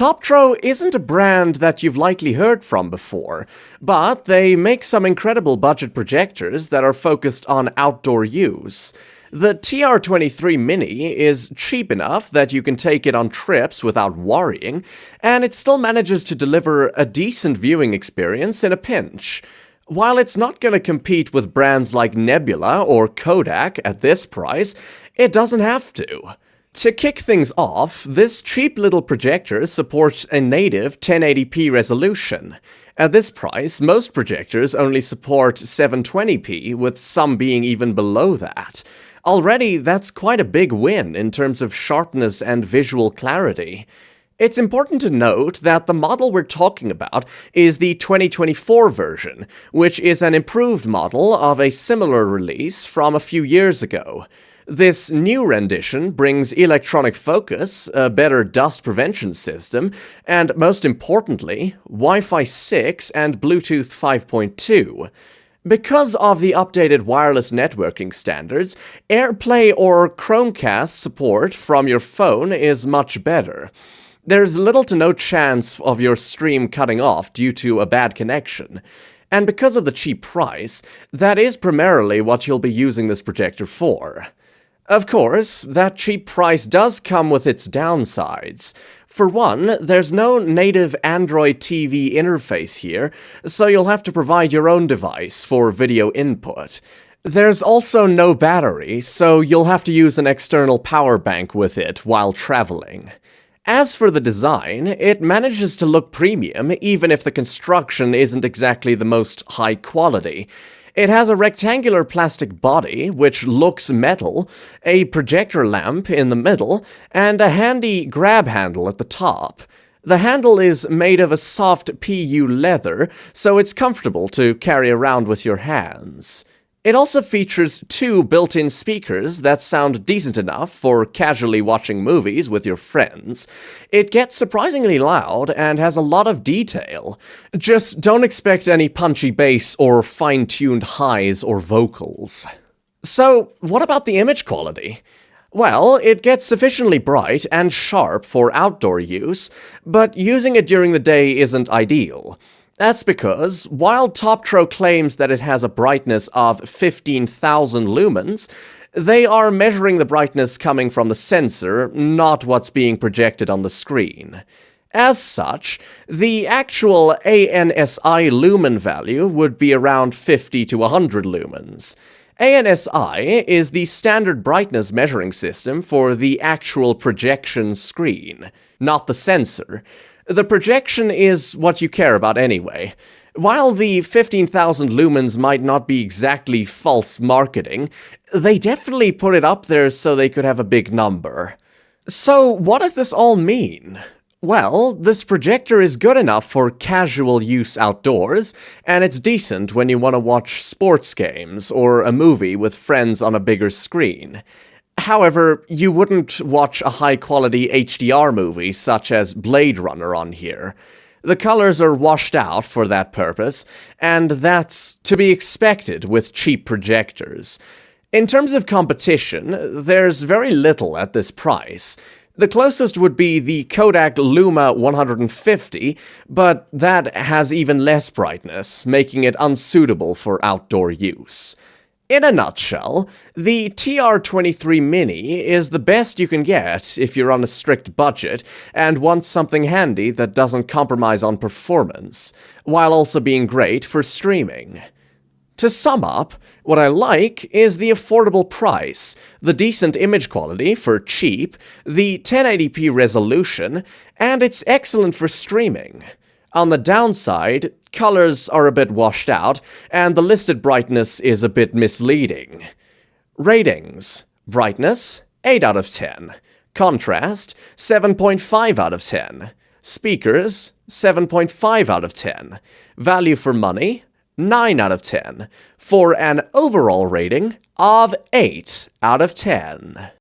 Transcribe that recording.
Toptro isn't a brand that you've likely heard from before, but they make some incredible budget projectors that are focused on outdoor use. The TR23 Mini is cheap enough that you can take it on trips without worrying, and it still manages to deliver a decent viewing experience in a pinch. While it's not going to compete with brands like Nebula or Kodak at this price, it doesn't have to. To kick things off, this cheap little projector supports a native 1080p resolution. At this price, most projectors only support 720p, with some being even below that. Already, that's quite a big win in terms of sharpness and visual clarity. It's important to note that the model we're talking about is the 2024 version, which is an improved model of a similar release from a few years ago. This new rendition brings electronic focus, a better dust prevention system, and most importantly, Wi-Fi 6 and Bluetooth 5.2. Because of the updated wireless networking standards, AirPlay or Chromecast support from your phone is much better. There's little to no chance of your stream cutting off due to a bad connection. And because of the cheap price, that is primarily what you'll be using this projector for. Of course, that cheap price does come with its downsides. For one, there's no native Android TV interface here, so you'll have to provide your own device for video input. There's also no battery, so you'll have to use an external power bank with it while traveling. As for the design, it manages to look premium even if the construction isn't exactly the most high quality. It has a rectangular plastic body, which looks metal, a projector lamp in the middle, and a handy grab handle at the top. The handle is made of a soft PU leather, so it's comfortable to carry around with your hands. It also features two built-in speakers that sound decent enough for casually watching movies with your friends. It gets surprisingly loud and has a lot of detail. Just don't expect any punchy bass or fine-tuned highs or vocals. So, what about the image quality? Well, it gets sufficiently bright and sharp for outdoor use, but using it during the day isn't ideal. That's because, while Toptro claims that it has a brightness of 15,000 lumens, they are measuring the brightness coming from the sensor, not what's being projected on the screen. As such, the actual ANSI lumen value would be around 50 to 100 lumens. ANSI is the standard brightness measuring system for the actual projection screen, not the sensor. The projection is what you care about anyway. While the 15,000 lumens might not be exactly false marketing, they definitely put it up there so they could have a big number. So what does this all mean? Well, this projector is good enough for casual use outdoors, and it's decent when you want to watch sports games or a movie with friends on a bigger screen. However, you wouldn't watch a high-quality HDR movie such as Blade Runner on here. The colors are washed out for that purpose, and that's to be expected with cheap projectors. In terms of competition, there's very little at this price. The closest would be the Kodak Luma 150, but that has even less brightness, making it unsuitable for outdoor use. In a nutshell, the TR23 Mini is the best you can get if you're on a strict budget and want something handy that doesn't compromise on performance, while also being great for streaming. To sum up, what I like is the affordable price, the decent image quality for cheap, the 1080p resolution, and it's excellent for streaming. On the downside, colors are a bit washed out, and the listed brightness is a bit misleading. Ratings: brightness, 8 out of 10. Contrast, 7.5 out of 10. Speakers, 7.5 out of 10. Value for money, 9 out of 10. For an overall rating of 8 out of 10.